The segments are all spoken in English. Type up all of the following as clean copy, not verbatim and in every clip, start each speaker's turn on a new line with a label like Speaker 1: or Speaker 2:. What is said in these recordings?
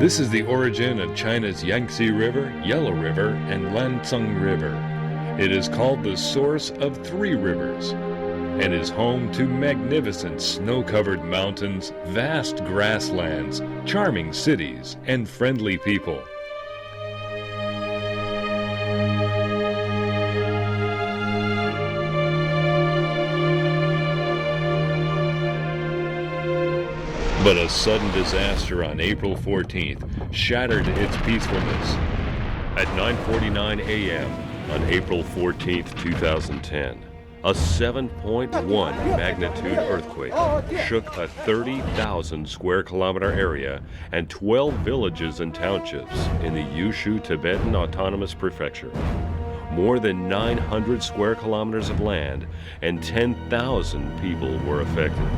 Speaker 1: This is the origin of China's Yangtze River, Yellow River, and Lancang River. It is called the source of three rivers and is home to magnificent snow-covered mountains, vast grasslands, charming cities, and friendly people. But a sudden disaster on April 14th shattered its peacefulness. At 9:49 a.m. on April 14th, 2010, a 7.1 magnitude earthquake shook a 30,000 square kilometer area and 12 villages and townships in the Yushu Tibetan Autonomous Prefecture. More than 900 square kilometers of land and 10,000 people were affected.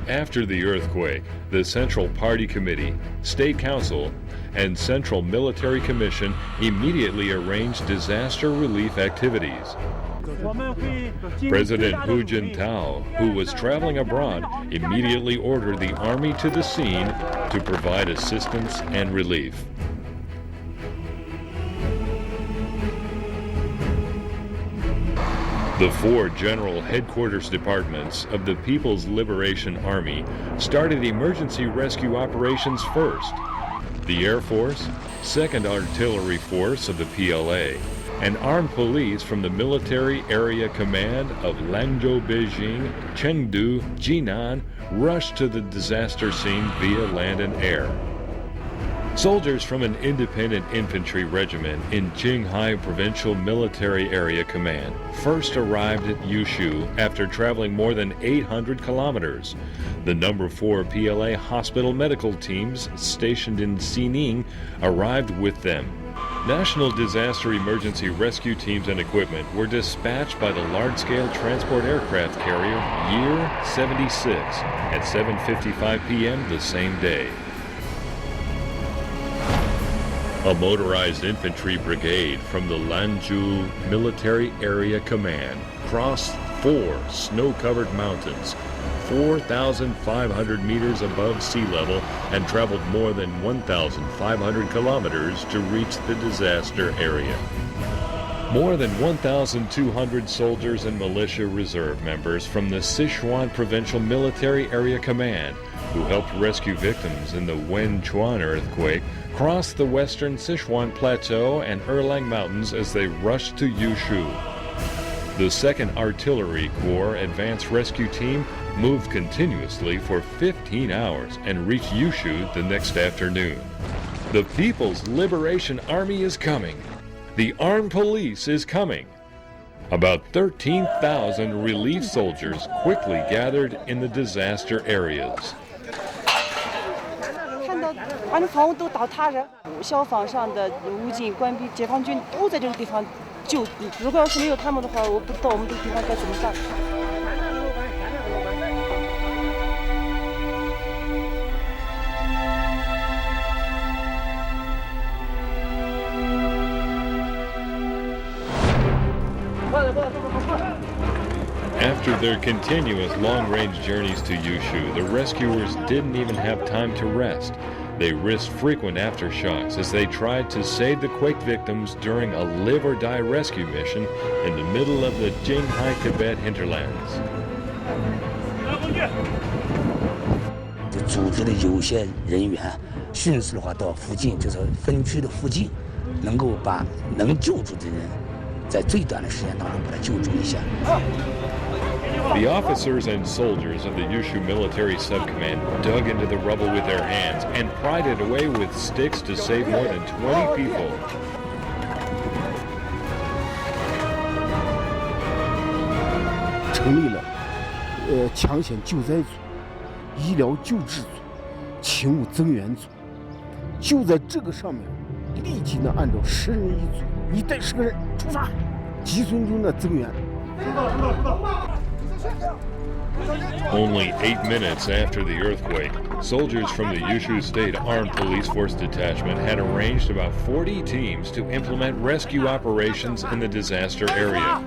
Speaker 1: After the earthquake, the Central Party Committee, State Council, and Central Military Commission immediately arranged disaster relief activities. President Hu Jintao, who was traveling abroad, immediately ordered the army to the scene to provide assistance and relief. The four general headquarters departments of the People's Liberation Army started emergency rescue operations first. The Air Force, 2nd Artillery Force of the PLA, and armed police from the Military Area Command of Langzhou, Beijing, Chengdu, Jinan rushed to the disaster scene via land and air. Soldiers from an independent infantry regiment in Qinghai Provincial Military Area Command first arrived at Yushu after traveling more than 800 kilometers. The number 4 PLA hospital medical teams stationed in Xining arrived with them. National disaster emergency rescue teams and equipment were dispatched by the large-scale transport aircraft carrier Year 76 at 7:55 p.m. the same day. A motorized infantry brigade from the Lanzhou Military Area Command crossed 4 snow-covered mountains, 4,500 meters above sea level, and traveled more than 1,500 kilometers to reach the disaster area. More than 1,200 soldiers and militia reserve members from the Sichuan Provincial Military Area Command, who helped rescue victims in the Wenchuan earthquake, crossed the western Sichuan Plateau and Erlang Mountains as they rushed to Yushu. The 2nd Artillery Corps Advanced Rescue Team moved continuously for 15 hours and reached Yushu the next afternoon. The People's Liberation Army is coming. The armed police is coming. About 13,000 relief soldiers quickly gathered in the disaster areas.
Speaker 2: 把那房屋都倒塌着，消防上的武警、官兵、解放军都在这个地方救。如果要是没有他们的话，我不知道我们这个地方该怎么办。
Speaker 1: After their continuous long-range journeys to Yushu, the rescuers didn't even have time to rest. They risked frequent aftershocks as they tried to save the quake victims during a live-or-die rescue mission in the middle of the Qinghai Tibet hinterlands.
Speaker 3: 组织的有些人员迅速的话到附近，就是分区的附近，能够把能救助的人，在最短的时间当中把他救助一下。
Speaker 1: The officers and soldiers of the Yushu Military Subcommand dug into the rubble with their hands and pried it away with sticks to save more than 20 people.
Speaker 4: 成立了抢险救灾组、医疗救治组、勤务增援组，就在这个上面，立即呢按照10人一组，你带10个人出发，集中中的增援。
Speaker 1: Only 8 minutes after the earthquake, Soldiers from the Yushu State Armed Police Force Detachment had arranged about 40 teams to implement rescue operations in the disaster area.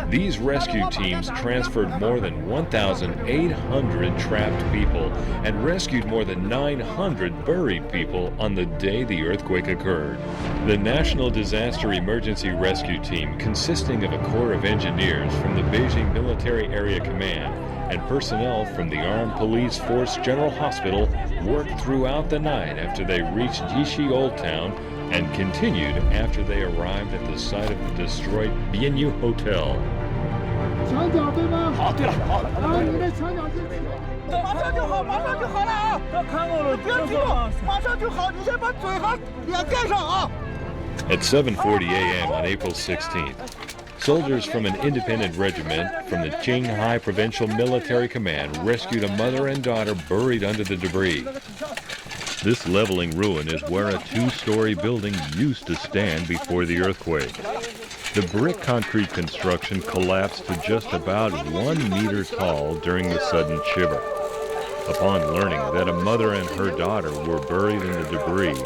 Speaker 1: These rescue teams transferred more than 1,800 trapped people and rescued more than 900 buried people on the day the earthquake occurred. The National Disaster Emergency Rescue Team, consisting of a corps of engineers from the Beijing Military Area Command and personnel from the Armed Police Force General Hospital, worked throughout the night after they reached Yishi Old Town and continued after they arrived at the site of the destroyed Bienyu Hotel.
Speaker 5: 墙角对吗？好，对了，好，你的墙角进去。马上就好，马上就好了啊！他看过了，不要激动，马上就好，你先把嘴和脸盖上啊！
Speaker 1: At 7:40 a.m. on April 16th, soldiers from an independent regiment from the Qinghai Provincial Military Command rescued a mother and daughter buried under the debris. This leveling ruin is where a two-story building used to stand before the earthquake. The brick concrete construction collapsed to just about 1 meter tall during the sudden shiver. Upon learning that a mother and her daughter were buried in the debris,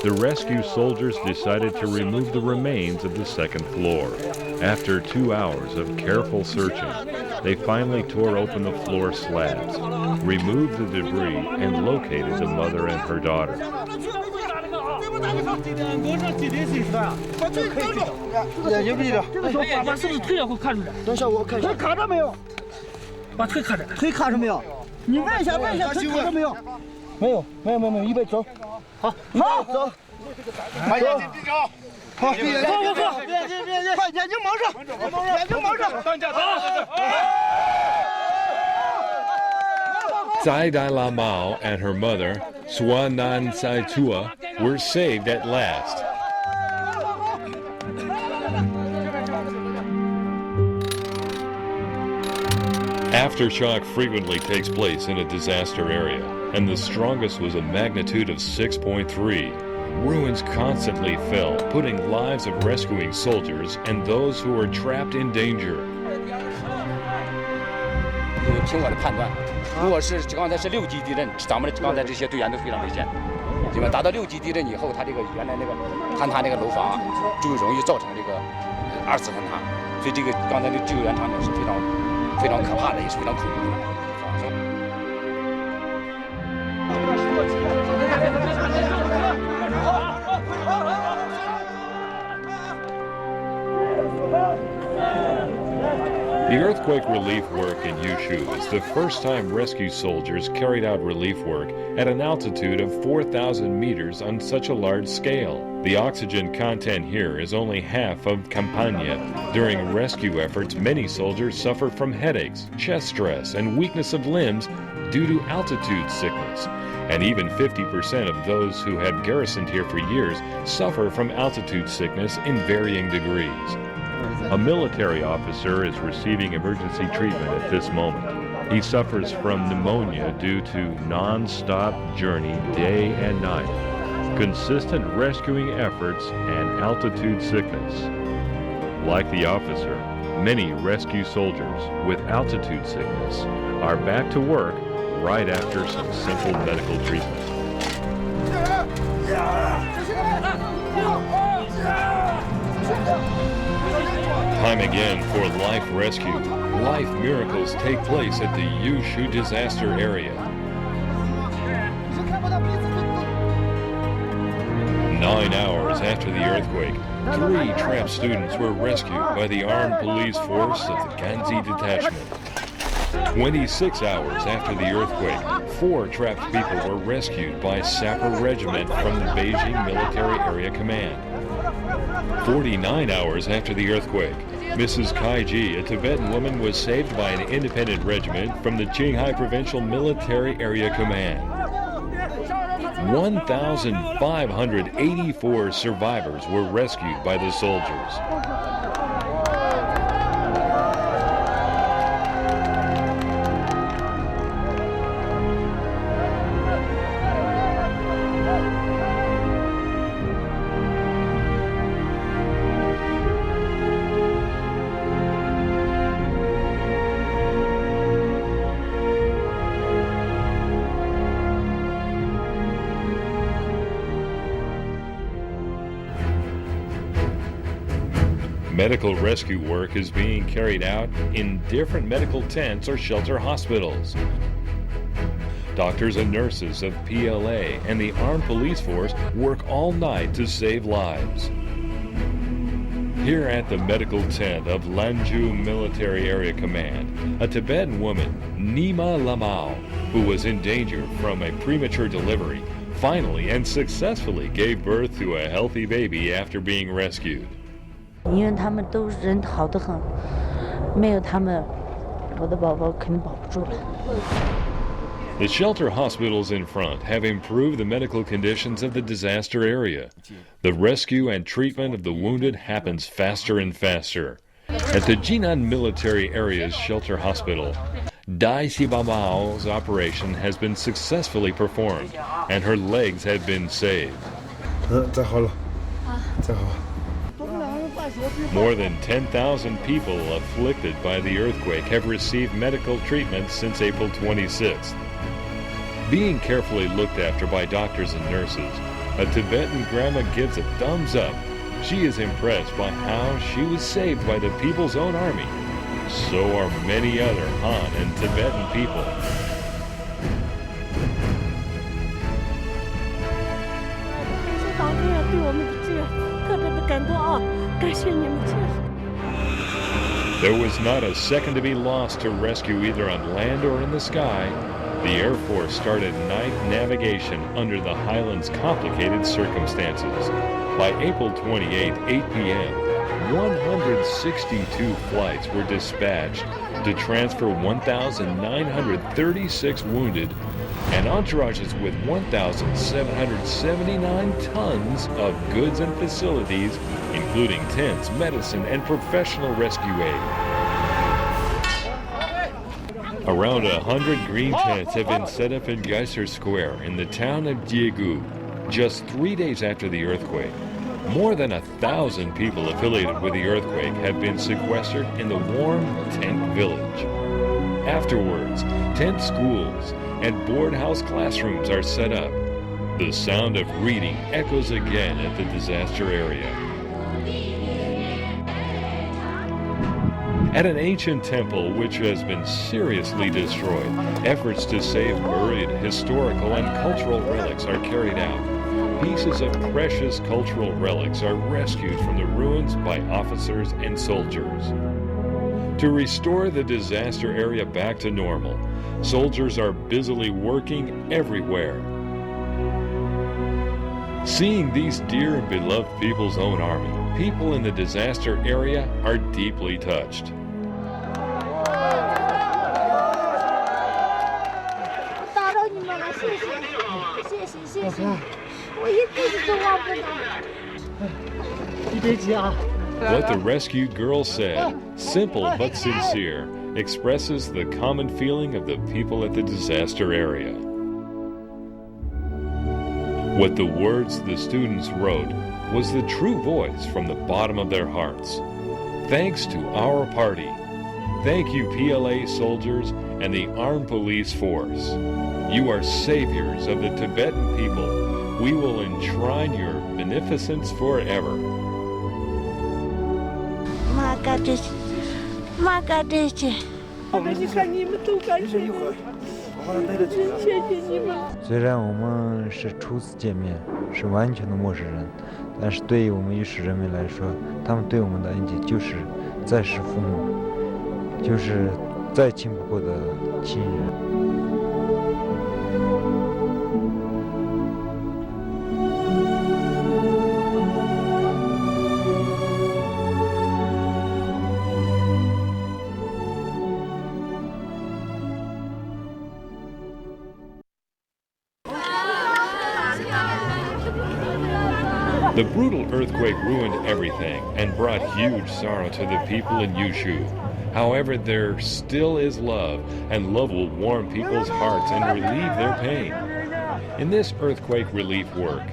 Speaker 1: the rescue soldiers decided to remove the remains of the second floor. After 2 hours of careful searching, they finally tore open the floor slabs, removed the debris, and located the mother and her daughter.
Speaker 5: 眼睛闭着，把是不是腿要给我看出来？等一下我看一下。腿卡着没有？把腿卡着。腿卡着没有？你问一下，问一下腿卡着没有？没有，没有，没有，没有，预备走。好，好，走。把眼睛闭着。好，闭眼睛，闭眼睛，闭眼睛，快，眼睛蒙上，眼睛蒙上。当家，好。
Speaker 1: Zai Dai La Mao and her mother, Suanan Sai Tua, were saved at last. Aftershock frequently takes place in a disaster area, and the strongest was a magnitude of 6.3. Ruins constantly fell, putting lives of rescuing soldiers and those who were trapped in danger.
Speaker 3: 凭我的判断，如果是刚才是6级地震，咱们刚才这些队员都非常危险。因为达到6级地震以后，它这个原来那个坍塌那个楼房啊，就容易造成这个2次坍塌，所以这个刚才的救援场景是非常可怕的，也是非常恐怖的。
Speaker 1: The earthquake relief work in Yushu is the first time rescue soldiers carried out relief work at an altitude of 4,000 meters on such a large scale. The oxygen content here is only half of Campania. During rescue efforts, many soldiers suffer from headaches, chest stress, and weakness of limbs due to altitude sickness. And even 50% of those who have garrisoned here for years suffer from altitude sickness in varying degrees. A military officer is receiving emergency treatment at this moment. He suffers from pneumonia due to non-stop journey day and night, consistent rescuing efforts, and altitude sickness. Like the officer, many rescue soldiers with altitude sickness are back to work right after some simple medical treatment. Time again for life rescue. Life miracles take place at the Yushu disaster area. 9 hours after the earthquake, 3 trapped students were rescued by the armed police force of the Ganzi detachment. 26 hours after the earthquake, 4 trapped people were rescued by Sapper Regiment from the Beijing Military Area Command. 49 hours after the earthquake, Mrs. Kai Ji, a Tibetan woman, was saved by an independent regiment from the Qinghai Provincial Military Area Command. 1,584 survivors were rescued by the soldiers. Medical rescue work is being carried out in different medical tents or shelter hospitals. Doctors and nurses of PLA and the armed police force work all night to save lives. Here at the medical tent of Lanju Military Area Command, a Tibetan woman, Nima Lamau, who was in danger from a premature delivery, finally and successfully gave birth to a healthy baby after being rescued.
Speaker 6: 因为他们都人好得很，没有他们，我的宝宝肯定保不住了。
Speaker 1: The shelter hospitals in front have improved the medical conditions of the disaster area. The rescue and treatment of the wounded happens faster and faster. At the Jinan Military Area's shelter hospital, Dai Sibamao's operation has been successfully performed, and her legs have been saved. More than 10,000 people afflicted by the earthquake have received medical treatment since April 26th. Being carefully looked after by doctors and nurses, a Tibetan grandma gives a thumbs up. She is impressed by how she was saved by the people's own army. So are many other Han and Tibetan people.
Speaker 6: 老天爷对我们的支援特别的感动啊！感谢你们，确实。
Speaker 1: There was not a second to be lost to rescue either on land or in the sky. The Air Force started night navigation under the Highlands' complicated circumstances. By April 28, 8 p.m., 162 flights were dispatched to transfer 1,936 wounded and entourages with 1,779 tons of goods and facilities, including tents, medicine, and professional rescue aid. Around 100 green tents have been set up in Geyser Square in the town of Jiegu, just 3 days after the earthquake. More than 1,000 people affiliated with the earthquake have been sequestered in the warm tent village. Afterwards, tent schools and board house classrooms are set up. The sound of reading echoes again at the disaster area. At an ancient temple which has been seriously destroyed, efforts to save buried historical and cultural relics are carried out. Pieces of precious cultural relics are rescued from the ruins by officers and soldiers. To restore the disaster area back to normal, soldiers are busily working everywhere. Seeing these dear and beloved people's own army, people in the disaster area are deeply touched.
Speaker 7: 打扰你们了，谢谢，谢谢，我一辈子都忘不了。
Speaker 5: 你别急啊。
Speaker 1: What the rescued girl said, simple but sincere, expresses the common feeling of the people at the disaster area. What the words the students wrote was the true voice from the bottom of their hearts. Thanks to our party. Thank you, PLA soldiers and the armed police force. You are saviors of the Tibetan people. We will enshrine your beneficence forever.
Speaker 6: 妈干这些。
Speaker 2: 你看你们都干什么？谢谢你们。
Speaker 8: 虽然我们是初次见面，是完全的陌生人，但是对于我们于世人民来说，他们对我们的恩情就是在世父母，就是再亲不过的亲人。
Speaker 1: The brutal earthquake ruined everything and brought huge sorrow to the people in Yushu. However, there still is love, and love will warm people's hearts and relieve their pain. In this earthquake relief work,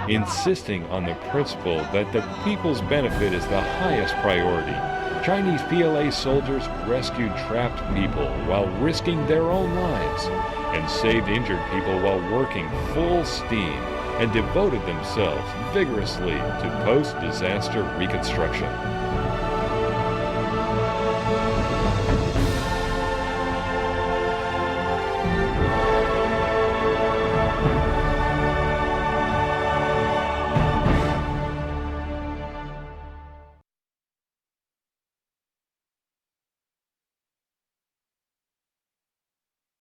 Speaker 1: insisting on the principle that the people's benefit is the highest priority, Chinese PLA soldiers rescued trapped people while risking their own lives, and saved injured people while working full steam, and devoted themselves vigorously to post-disaster reconstruction.